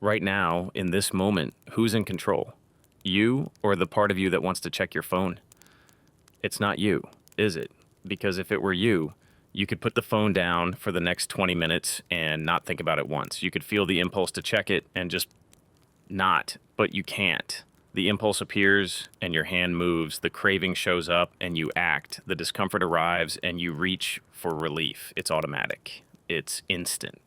Right now, in this moment, who's in control? You or the part of you that wants to check your phone? It's not you, is it? Because if it were you, you could put the phone down for the next 20 minutes and not think about it once. You could feel the impulse to check it and just not, but you can't. The impulse appears and your hand moves, the craving shows up and you act. The discomfort arrives and you reach for relief. It's automatic, it's instant.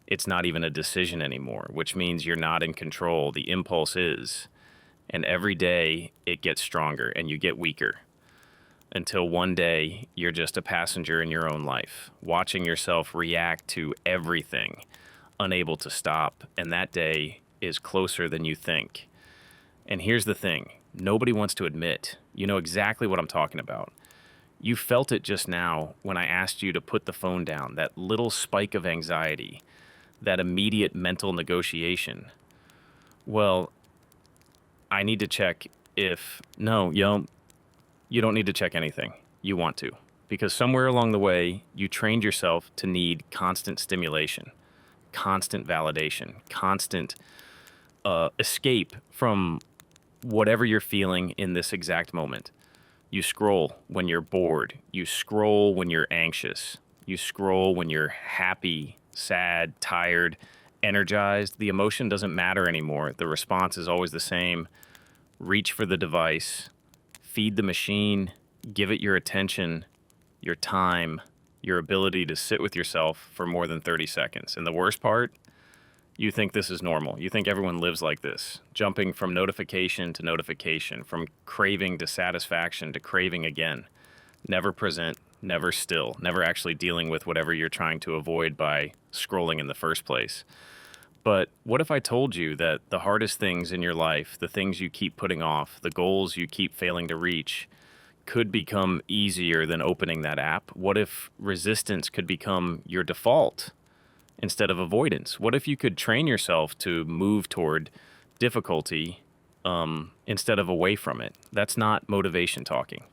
It's not even a decision anymore, which means you're not in control. The impulse is. And every day it gets stronger and you get weaker until one day you're just a passenger in your own life, watching yourself react to everything, unable to stop. And that day is closer than you think. And here's the thing, nobody wants to admit, you know exactly what I'm talking about. You felt it just now when I asked you to put the phone down, that little spike of anxiety, that immediate mental negotiation. Well, I need to check if, no, you don't need to check anything. You want to. Because somewhere along the way, you trained yourself to need constant stimulation, constant validation, constant escape from whatever you're feeling in this exact moment. You scroll when you're bored. You scroll when you're anxious. You scroll when you're happy, sad, tired, energized. The emotion doesn't matter anymore. The response is always the same. Reach for the device, feed the machine, give it your attention, your time, your ability to sit with yourself for more than 30 seconds. And the worst part, you think this is normal. You think everyone lives like this, jumping from notification to notification, from craving to satisfaction to craving again. Never present, never still, never actually dealing with whatever you're trying to avoid by scrolling in the first place. But what if I told you that the hardest things in your life, the things you keep putting off, the goals you keep failing to reach, could become easier than opening that app? What if resistance could become your default instead of avoidance? What if you could train yourself to move toward difficulty instead of away from it? That's not motivation talking.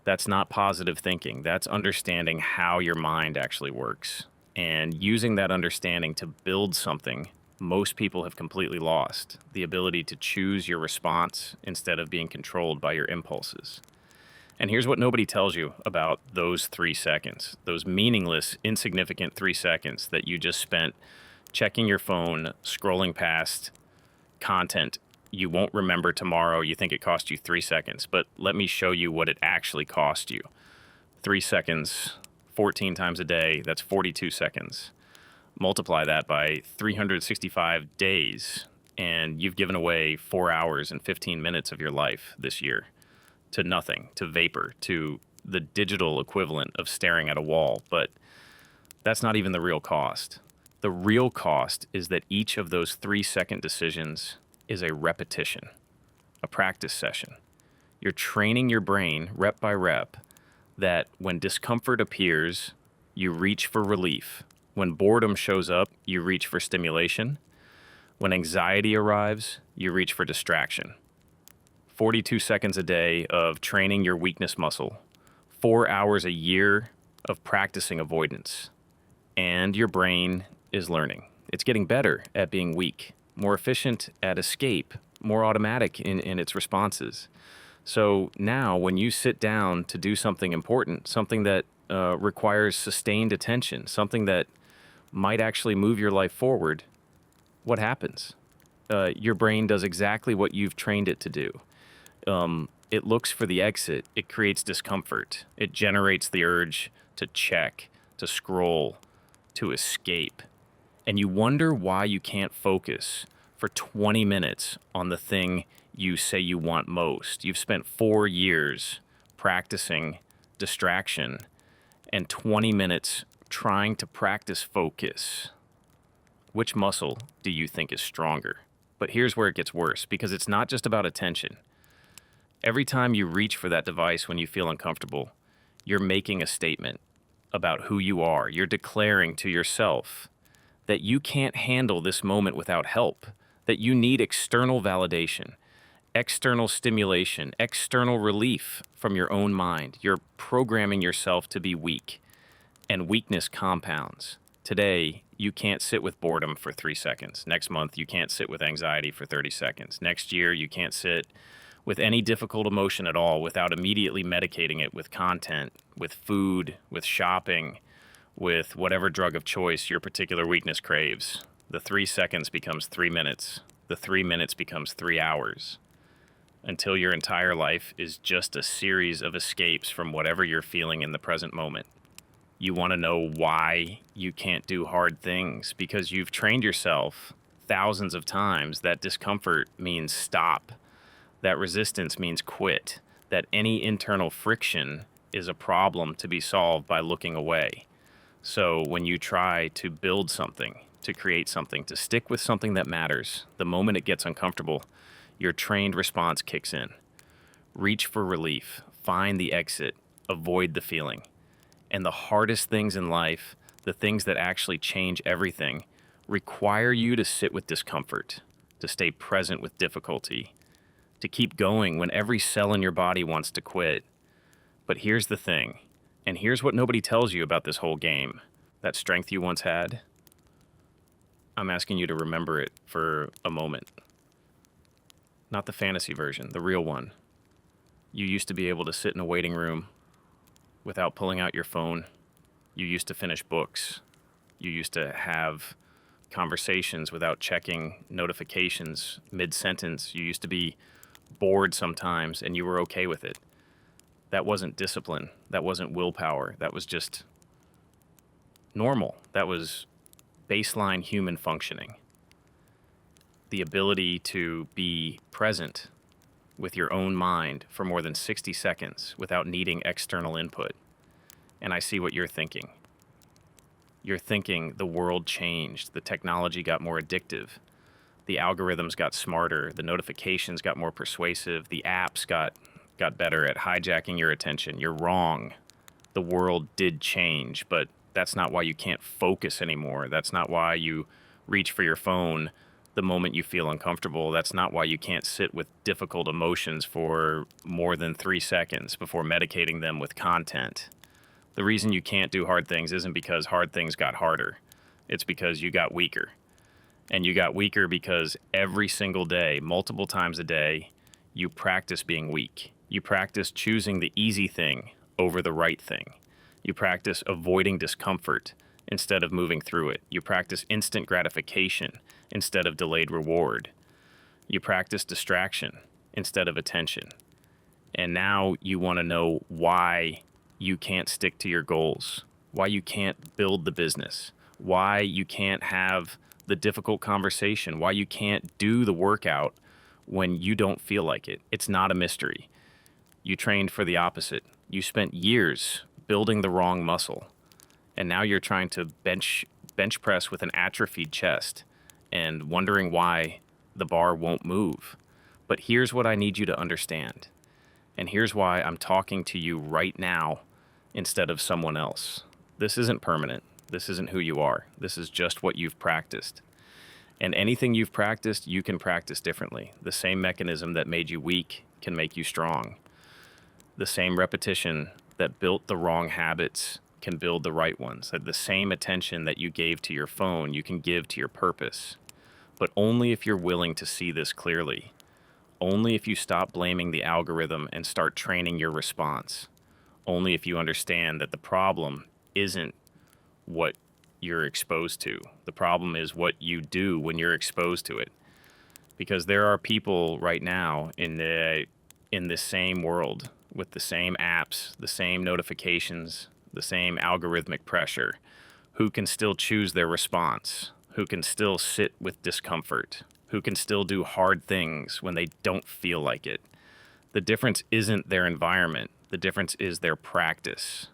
That's not positive thinking. That's understanding how your mind actually works and using that understanding to build something most people have completely lost: the ability to choose your response instead of being controlled by your impulses. And here's what nobody tells you about those 3 seconds, those meaningless, insignificant 3 seconds that you just spent checking your phone, scrolling past content you won't remember tomorrow. You think it cost you 3 seconds, but let me show you what it actually cost you. 3 seconds, 14 times a day, that's 42 seconds. Multiply that by 365 days, and you've given away 4 hours and 15 minutes of your life this year to nothing, to vapor, to the digital equivalent of staring at a wall. But that's not even the real cost. The real cost is that each of those 3 second decisions is a repetition, a practice session. You're training your brain rep by rep that when discomfort appears, you reach for relief. When boredom shows up, you reach for stimulation. When anxiety arrives, you reach for distraction. 42 seconds a day of training your weakness muscle, 4 hours a year of practicing avoidance. And your brain is learning. It's getting better at being weak, more efficient at escape, more automatic in its responses. So now when you sit down to do something important, something that requires sustained attention, something that might actually move your life forward, what happens? Your brain does exactly what you've trained it to do. It looks for the exit. It creates discomfort. It generates the urge to check, to scroll, to escape. And you wonder why you can't focus for 20 minutes on the thing you say you want most. You've spent 4 years practicing distraction and 20 minutes trying to practice focus. Which muscle do you think is stronger? But here's where it gets worse, because it's not just about attention. Every time you reach for that device when you feel uncomfortable, you're making a statement about who you are. You're declaring to yourself that you can't handle this moment without help, that you need external validation, external stimulation, external relief from your own mind. You're programming yourself to be weak, and weakness compounds. Today, you can't sit with boredom for 3 seconds. Next month, you can't sit with anxiety for 30 seconds. Next year, you can't sit with any difficult emotion at all without immediately medicating it with content, with food, with shopping, with whatever drug of choice your particular weakness craves. The 3 seconds becomes 3 minutes. The 3 minutes becomes 3 hours. Until your entire life is just a series of escapes from whatever you're feeling in the present moment. You want to know why you can't do hard things because you've trained yourself thousands of times that discomfort means stop, that resistance means quit, that any internal friction is a problem to be solved by looking away. So when you try to build something, to create something, to stick with something that matters, the moment it gets uncomfortable, your trained response kicks in. Reach for relief, find the exit, avoid the feeling. And the hardest things in life, the things that actually change everything, require you to sit with discomfort, to stay present with difficulty, to keep going when every cell in your body wants to quit. But here's the thing, and here's what nobody tells you about this whole game. That strength you once had, I'm asking you to remember it for a moment. Not the fantasy version, the real one. You used to be able to sit in a waiting room without pulling out your phone. You used to finish books. You used to have conversations without checking notifications mid-sentence. You used to be bored sometimes and you were okay with it. That wasn't discipline. That wasn't willpower. That was just normal. That was baseline human functioning. The ability to be present with your own mind for more than 60 seconds without needing external input. And I see what you're thinking. You're thinking the world changed, the technology got more addictive, the algorithms got smarter, the notifications got more persuasive, the apps got better at hijacking your attention. You're wrong. The world did change, but that's not why you can't focus anymore. That's not why you reach for your phone the moment you feel uncomfortable. That's not why you can't sit with difficult emotions for more than 3 seconds before medicating them with content. The reason you can't do hard things isn't because hard things got harder. It's because you got weaker. And you got weaker because every single day, multiple times a day, you practice being weak. You practice choosing the easy thing over the right thing. You practice avoiding discomfort instead of moving through it. You practice instant gratification instead of delayed reward. You practice distraction instead of attention. And now you want to know why you can't stick to your goals, why you can't build the business, why you can't have the difficult conversation, why you can't do the workout when you don't feel like it. It's not a mystery. You trained for the opposite. You spent years building the wrong muscle. And now you're trying to bench press with an atrophied chest and wondering why the bar won't move. But here's what I need you to understand. And here's why I'm talking to you right now instead of someone else. This isn't permanent. This isn't who you are. This is just what you've practiced. And anything you've practiced, you can practice differently. The same mechanism that made you weak can make you strong. The same repetition that built the wrong habits can build the right ones. The same attention that you gave to your phone, you can give to your purpose. But only if you're willing to see this clearly. Only if you stop blaming the algorithm and start training your response. Only if you understand that the problem isn't what you're exposed to. The problem is what you do when you're exposed to it. Because there are people right now in this same world with the same apps, the same notifications, the same algorithmic pressure, who can still choose their response, who can still sit with discomfort, who can still do hard things when they don't feel like it. The difference isn't their environment. The difference is their practice.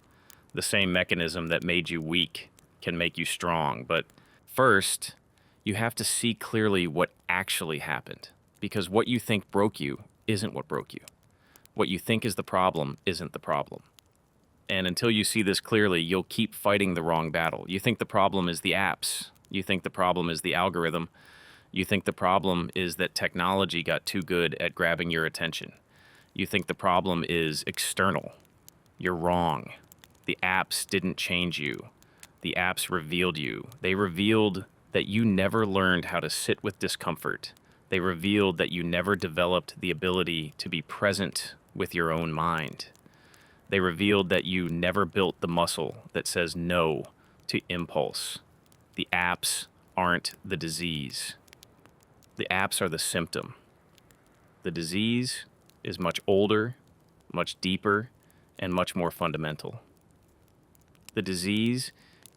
The same mechanism that made you weak can make you strong. But first, you have to see clearly what actually happened, because what you think broke you isn't what broke you. What you think is the problem isn't the problem. And until you see this clearly, you'll keep fighting the wrong battle. You think the problem is the apps. You think the problem is the algorithm. You think the problem is that technology got too good at grabbing your attention. You think the problem is external. You're wrong. The apps didn't change you. The apps revealed you. They revealed that you never learned how to sit with discomfort. They revealed that you never developed the ability to be present with your own mind. They revealed that you never built the muscle that says no to impulse. The apps aren't the disease. The apps are the symptom. The disease is much older, much deeper, and much more fundamental. The disease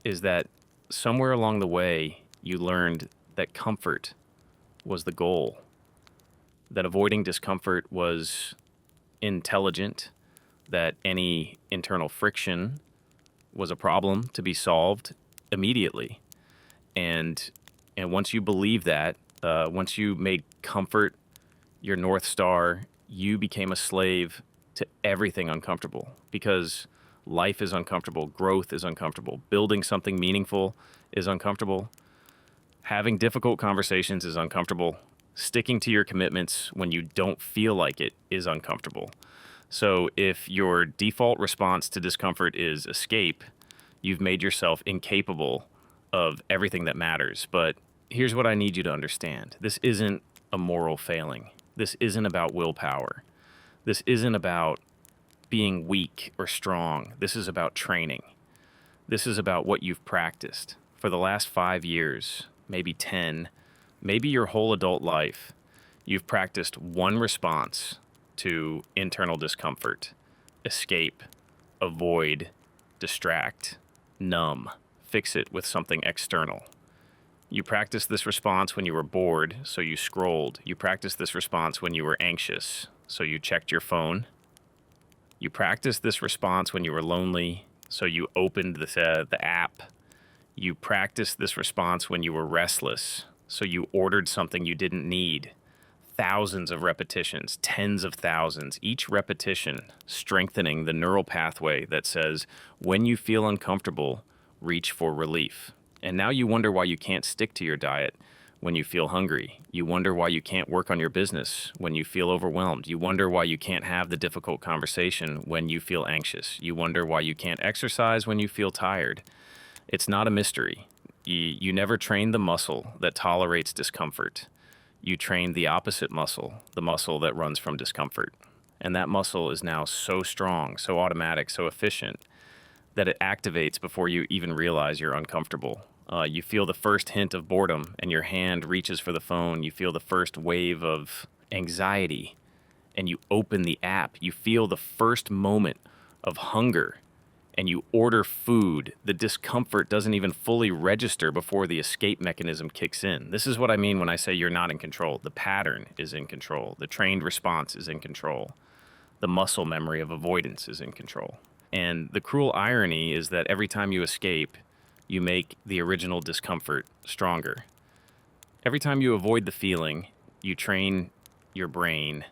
is that somewhere along the way, you learned that comfort was the goal, that avoiding discomfort was intelligent, that any internal friction was a problem to be solved immediately. And once you believe that, once you made comfort your North Star, you became a slave to everything uncomfortable, because life is uncomfortable, growth is uncomfortable, building something meaningful is uncomfortable, having difficult conversations is uncomfortable, sticking to your commitments when you don't feel like it is uncomfortable. So if your default response to discomfort is escape, you've made yourself incapable of everything that matters. But here's what I need you to understand. This isn't a moral failing. This isn't about willpower. This isn't about being weak or strong. This is about training. This is about what you've practiced for the last 5 years, maybe 10, maybe your whole adult life. You've practiced one response to internal discomfort: escape, avoid, distract, numb, fix it with something external. You practiced this response when you were bored, so you scrolled. You practiced this response when you were anxious, so you checked your phone. You practiced this response when you were lonely, so you opened the app. You practiced this response when you were restless, so you ordered something you didn't need. Thousands of repetitions, tens of thousands, each repetition strengthening the neural pathway that says, when you feel uncomfortable, reach for relief. And now you wonder why you can't stick to your diet when you feel hungry. You wonder why you can't work on your business when you feel overwhelmed. You wonder why you can't have the difficult conversation when you feel anxious. You wonder why you can't exercise when you feel tired. It's not a mystery. You never trained the muscle that tolerates discomfort. You trained the opposite muscle, the muscle that runs from discomfort. And that muscle is now so strong, so automatic, so efficient, that it activates before you even realize you're uncomfortable. You feel the first hint of boredom and your hand reaches for the phone. You feel the first wave of anxiety and you open the app. You feel the first moment of hunger and you order food. The discomfort doesn't even fully register before the escape mechanism kicks in. This is what I mean when I say you're not in control. The pattern is in control. The trained response is in control. The muscle memory of avoidance is in control. And the cruel irony is that every time you escape, you make the original discomfort stronger. Every time you avoid the feeling, you train your brain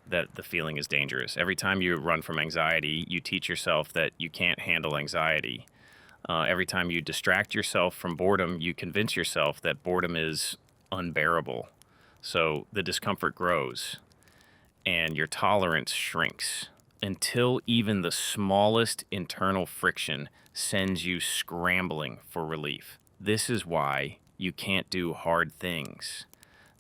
that the feeling is dangerous. Every time you run from anxiety, you teach yourself that you can't handle anxiety. Every time you distract yourself from boredom, you convince yourself that boredom is unbearable. So the discomfort grows and your tolerance shrinks until even the smallest internal friction sends you scrambling for relief. This is why you can't do hard things.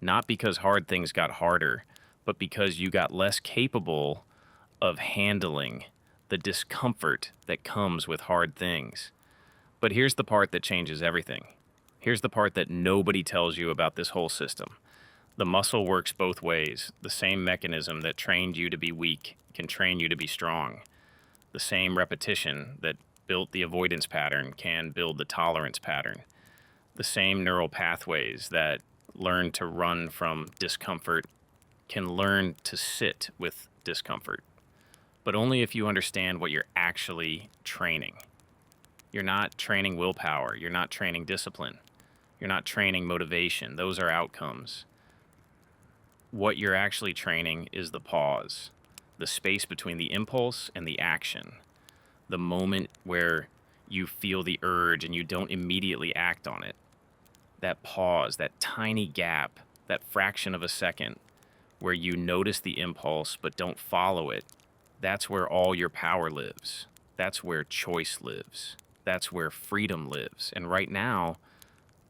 Not because hard things got harder, but because you got less capable of handling the discomfort that comes with hard things. But here's the part that changes everything. Here's the part that nobody tells you about this whole system. The muscle works both ways. The same mechanism that trained you to be weak can train you to be strong. The same repetition that built the avoidance pattern can build the tolerance pattern. The same neural pathways that learn to run from discomfort can learn to sit with discomfort, but only if you understand what you're actually training. You're not training willpower. You're not training discipline. You're not training motivation. Those are outcomes. What you're actually training is the pause, the space between the impulse and the action, the moment where you feel the urge and you don't immediately act on it. That pause, that tiny gap, that fraction of a second where you notice the impulse but don't follow it, that's where all your power lives. That's where choice lives. That's where freedom lives. And right now,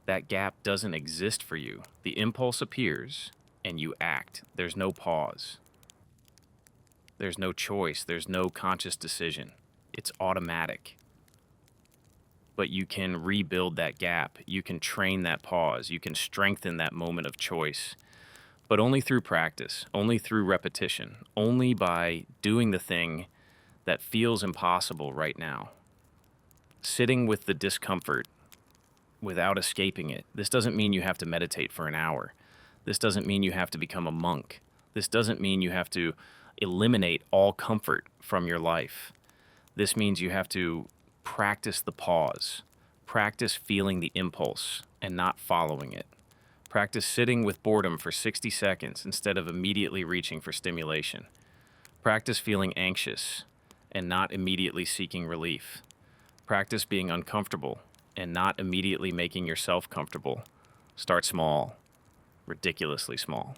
that gap doesn't exist for you. The impulse appears and you act. There's no pause. There's no choice. There's no conscious decision. It's automatic. But you can rebuild that gap. You can train that pause. You can strengthen that moment of choice. But only through practice, only through repetition, only by doing the thing that feels impossible right now. Sitting with the discomfort without escaping it. This doesn't mean you have to meditate for an hour. This doesn't mean you have to become a monk. This doesn't mean you have to eliminate all comfort from your life. This means you have to practice the pause, practice feeling the impulse and not following it. Practice sitting with boredom for 60 seconds instead of immediately reaching for stimulation. Practice feeling anxious and not immediately seeking relief. Practice being uncomfortable and not immediately making yourself comfortable. Start small, ridiculously small.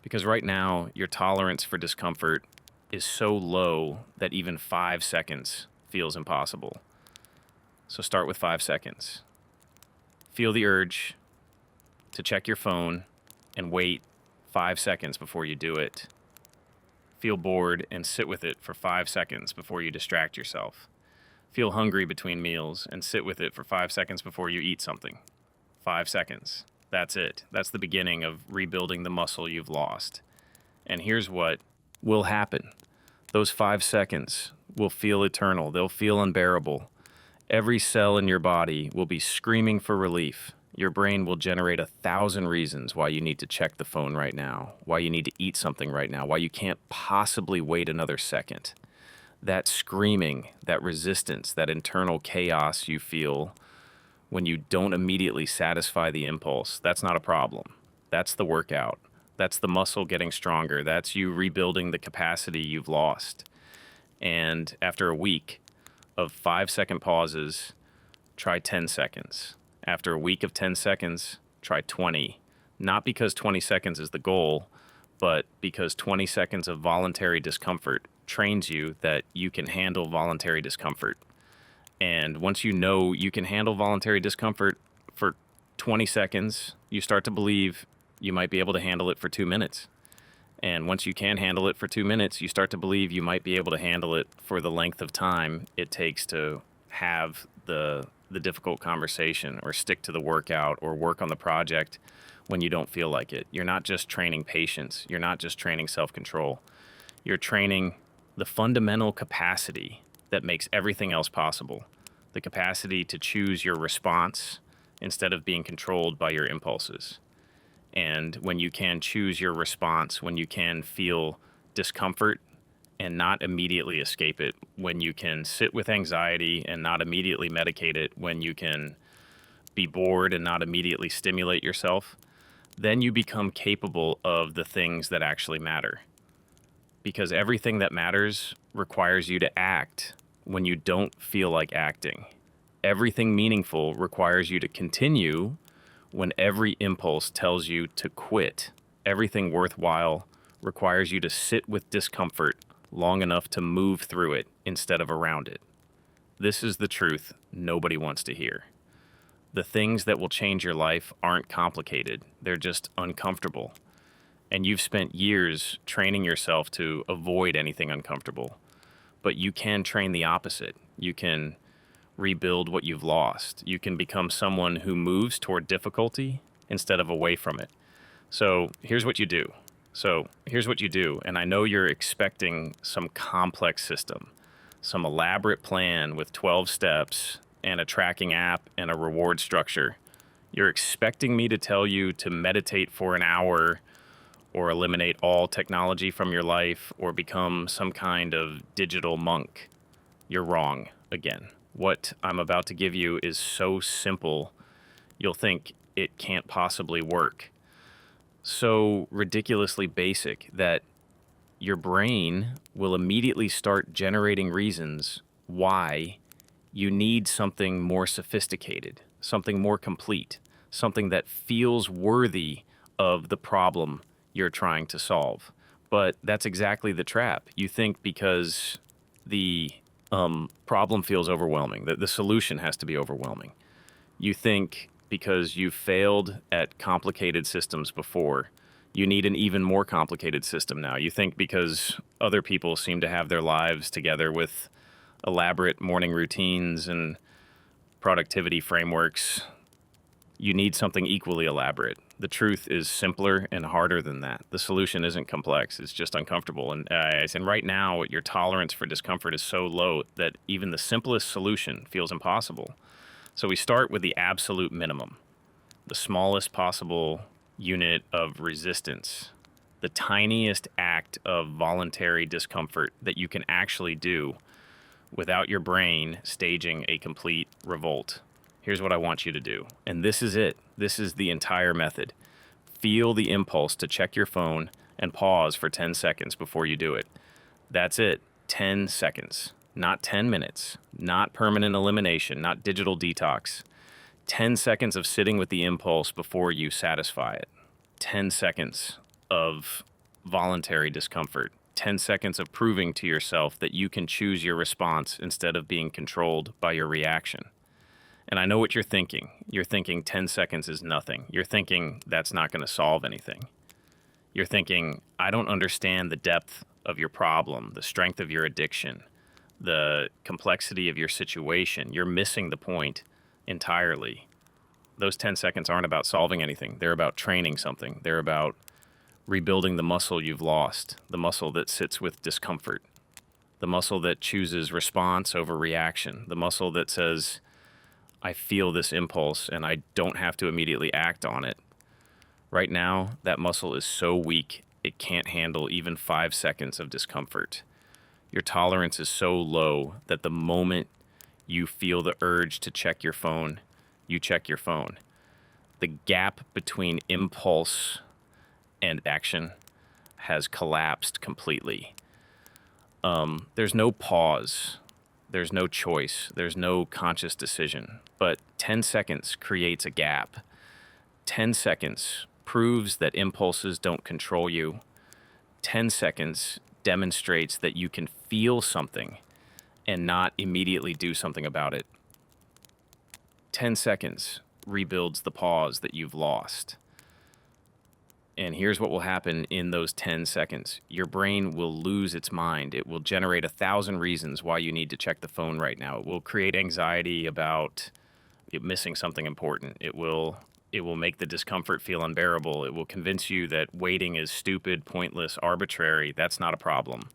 Because right now, your tolerance for discomfort is so low that even 5 seconds feels impossible. So start with 5 seconds. Feel the urge to check your phone and wait 5 seconds before you do it. Feel bored and sit with it for 5 seconds before you distract yourself. Feel hungry between meals and sit with it for 5 seconds before you eat something. 5 seconds. That's it. That's the beginning of rebuilding the muscle you've lost. And here's what will happen. Those 5 seconds will feel eternal. They'll feel unbearable. Every cell in your body will be screaming for relief. Your brain will generate 1,000 reasons why you need to check the phone right now, why you need to eat something right now, why you can't possibly wait another second. That screaming, that resistance, that internal chaos you feel when you don't immediately satisfy the impulse, that's not a problem. That's the workout. That's the muscle getting stronger. That's you rebuilding the capacity you've lost. And after a week of 5-second pauses, try 10 seconds. After a week of 10 seconds, try 20. Not because 20 seconds is the goal, but because 20 seconds of voluntary discomfort trains you that you can handle voluntary discomfort. And once you know you can handle voluntary discomfort for 20 seconds, you start to believe you might be able to handle it for 2 minutes. And once you can handle it for 2 minutes, you start to believe you might be able to handle it for the length of time it takes to have the difficult conversation or stick to the workout or work on the project when you don't feel like it. You're not just training patience. You're not just training self-control. You're training the fundamental capacity that makes everything else possible. The capacity to choose your response instead of being controlled by your impulses. And when you can choose your response, when you can feel discomfort and not immediately escape it, when you can sit with anxiety and not immediately medicate it, when you can be bored and not immediately stimulate yourself, then you become capable of the things that actually matter. Because everything that matters requires you to act when you don't feel like acting. Everything meaningful requires you to continue when every impulse tells you to quit. Everything worthwhile requires you to sit with discomfort long enough to move through it instead of around it. This is the truth nobody wants to hear. The things that will change your life aren't complicated. They're just uncomfortable. And you've spent years training yourself to avoid anything uncomfortable. But you can train the opposite. You can rebuild what you've lost. You can become someone who moves toward difficulty instead of away from it. So here's what you do. And I know you're expecting some complex system, some elaborate plan with 12 steps and a tracking app and a reward structure. You're expecting me to tell you to meditate for an hour or eliminate all technology from your life or become some kind of digital monk. You're wrong again. What I'm about to give you is so simple, you'll think it can't possibly work. So ridiculously basic that your brain will immediately start generating reasons why you need something more sophisticated, something more complete, something that feels worthy of the problem you're trying to solve. But that's exactly the trap. You think because the Problem feels overwhelming. The solution has to be overwhelming. You think because you've failed at complicated systems before, you need an even more complicated system now. You think because other people seem to have their lives together with elaborate morning routines and productivity frameworks, you need something equally elaborate. The truth is simpler and harder than that. The solution isn't complex, it's just uncomfortable. And right now, your tolerance for discomfort is so low that even the simplest solution feels impossible. So we start with the absolute minimum, the smallest possible unit of resistance, the tiniest act of voluntary discomfort that you can actually do without your brain staging a complete revolt. Here's what I want you to do. And this is it. This is the entire method. Feel the impulse to check your phone and pause for 10 seconds before you do it. That's it. 10 seconds. Not 10 minutes. Not permanent elimination. Not digital detox. 10 seconds of sitting with the impulse before you satisfy it. 10 seconds of voluntary discomfort. 10 seconds of proving to yourself that you can choose your response instead of being controlled by your reaction. And I know what you're thinking. You're thinking 10 seconds is nothing. You're thinking that's not going to solve anything. You're thinking, I don't understand the depth of your problem, the strength of your addiction, the complexity of your situation. You're missing the point entirely. Those 10 seconds aren't about solving anything. They're about training something. They're about rebuilding the muscle you've lost, the muscle that sits with discomfort, the muscle that chooses response over reaction, the muscle that says, I feel this impulse and I don't have to immediately act on it. Right now, that muscle is so weak, it can't handle even 5 seconds of discomfort. Your tolerance is so low that the moment you feel the urge to check your phone, you check your phone. The gap between impulse and action has collapsed completely. There's no pause. There's no choice. There's no conscious decision. But 10 seconds creates a gap. 10 seconds proves that impulses don't control you. 10 seconds demonstrates that you can feel something and not immediately do something about it. 10 seconds rebuilds the pause that you've lost. And here's what will happen in those 10 seconds. Your brain will lose its mind. It will generate 1,000 reasons why you need to check the phone right now. It will create anxiety about it missing something important. It will make the discomfort feel unbearable. It will convince you that waiting is stupid, pointless, arbitrary. That's not a problem.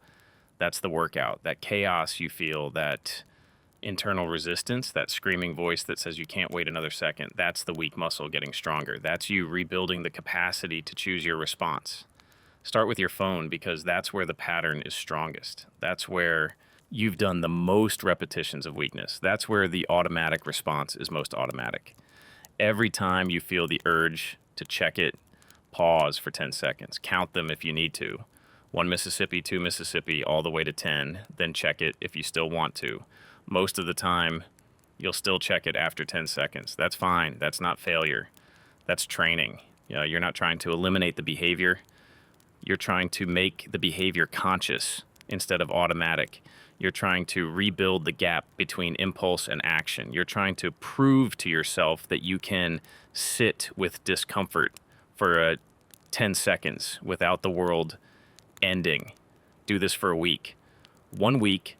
That's the workout. That chaos you feel, that internal resistance, that screaming voice that says you can't wait another second, that's the weak muscle getting stronger. That's you rebuilding the capacity to choose your response. Start with your phone because that's where the pattern is strongest. That's where you've done the most repetitions of weakness. That's where the automatic response is most automatic. Every time you feel the urge to check it, pause for 10 seconds. Count them if you need to. 1 Mississippi, 2 Mississippi, all the way to 10. Then check it if you still want to. Most of the time, you'll still check it after 10 seconds. That's fine. That's not failure. That's training. You're not trying to eliminate the behavior. You're trying to make the behavior conscious instead of automatic. You're trying to rebuild the gap between impulse and action. You're trying to prove to yourself that you can sit with discomfort for 10 seconds without the world ending. Do this for a week. 1 week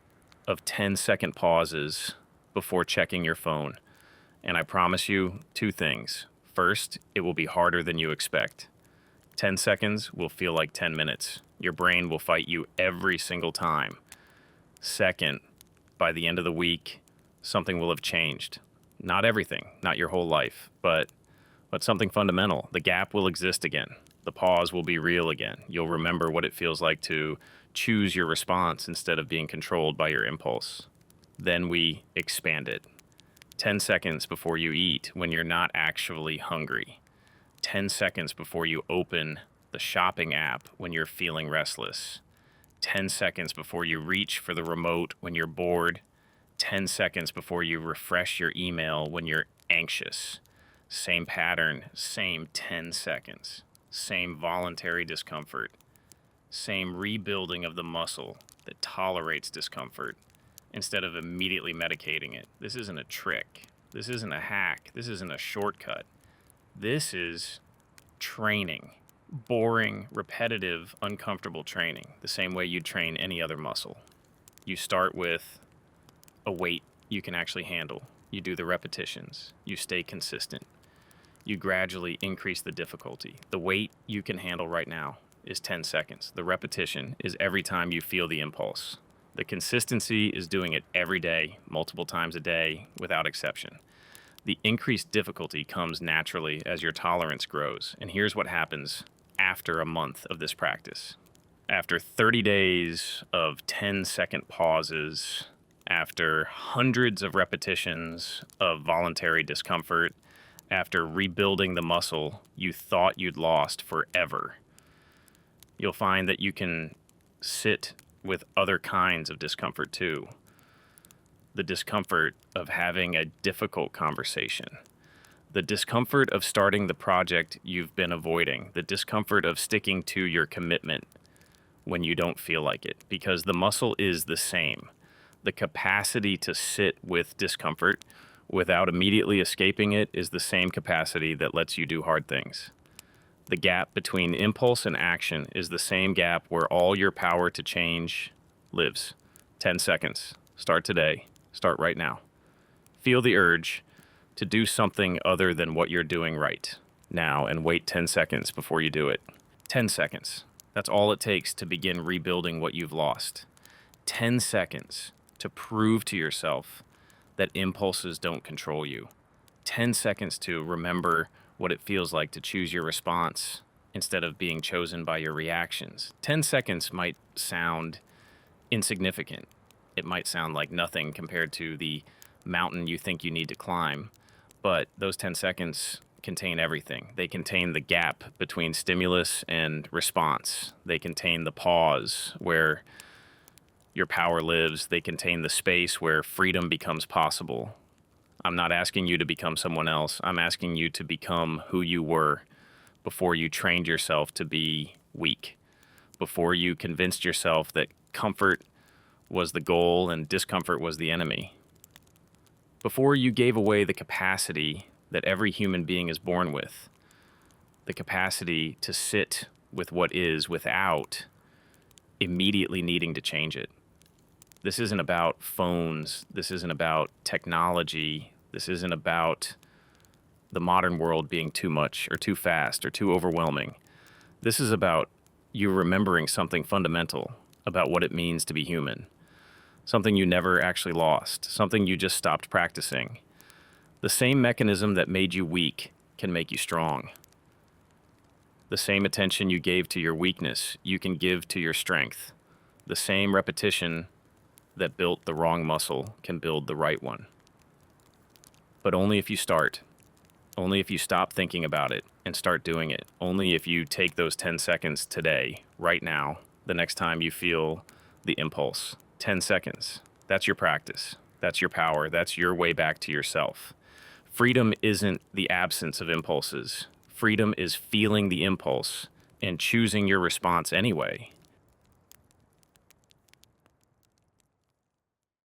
of 10-second pauses before checking your phone. And I promise you 2 things. First, it will be harder than you expect. 10 seconds will feel like 10 minutes. Your brain will fight you every single time. Second, by the end of the week, something will have changed. Not everything, not your whole life, but something fundamental. The gap will exist again. The pause will be real again. You'll remember what it feels like to choose your response instead of being controlled by your impulse. Then we expand it. 10 seconds before you eat when you're not actually hungry. 10 seconds before you open the shopping app when you're feeling restless. 10 seconds before you reach for the remote when you're bored. 10 seconds before you refresh your email when you're anxious. Same pattern, same 10 seconds. Same voluntary discomfort. Same rebuilding of the muscle that tolerates discomfort. instead of immediately medicating it. This isn't a trick. This isn't a hack. This isn't a shortcut. This is training. Boring, repetitive, uncomfortable training, the same way you'd train any other muscle. You start with a weight you can actually handle. You do the repetitions. You stay consistent. You gradually increase the difficulty. The weight you can handle right now is 10 seconds. The repetition is every time you feel the impulse. The consistency is doing it every day, multiple times a day, without exception. The increased difficulty comes naturally as your tolerance grows. And here's what happens after a month of this practice. After 30 days of 10-second pauses, after hundreds of repetitions of voluntary discomfort, after rebuilding the muscle you thought you'd lost forever, you'll find that you can sit with other kinds of discomfort too. The discomfort of having a difficult conversation, the discomfort of starting the project you've been avoiding, the discomfort of sticking to your commitment when you don't feel like it, because the muscle is the same. The capacity to sit with discomfort without immediately escaping it is the same capacity that lets you do hard things. The gap between impulse and action is the same gap where all your power to change lives. 10 seconds. Start today. Start right now. Feel the urge to do something other than what you're doing right now and wait 10 seconds before you do it. 10 seconds. That's all it takes to begin rebuilding what you've lost. 10 seconds to prove to yourself that impulses don't control you. 10 seconds to remember what it feels like to choose your response instead of being chosen by your reactions. 10 seconds might sound insignificant. It might sound like nothing compared to the mountain you think you need to climb, but those 10 seconds contain everything. They contain the gap between stimulus and response. They contain the pause where your power lives. They contain the space where freedom becomes possible. I'm not asking you to become someone else. I'm asking you to become who you were before you trained yourself to be weak, before you convinced yourself that comfort was the goal and discomfort was the enemy, before you gave away the capacity that every human being is born with, the capacity to sit with what is without immediately needing to change it. This isn't about phones. This isn't about technology. This isn't about the modern world being too much or too fast or too overwhelming. This is about you remembering something fundamental about what it means to be human, something you never actually lost, something you just stopped practicing. The same mechanism that made you weak can make you strong. The same attention you gave to your weakness, you can give to your strength. The same repetition that built the wrong muscle can build the right one. But only if you start. Only if you stop thinking about it and start doing it. Only if you take those 10 seconds today, right now, the next time you feel the impulse. 10 seconds. That's your practice. That's your power. That's your way back to yourself. Freedom isn't the absence of impulses. Freedom is feeling the impulse and choosing your response anyway.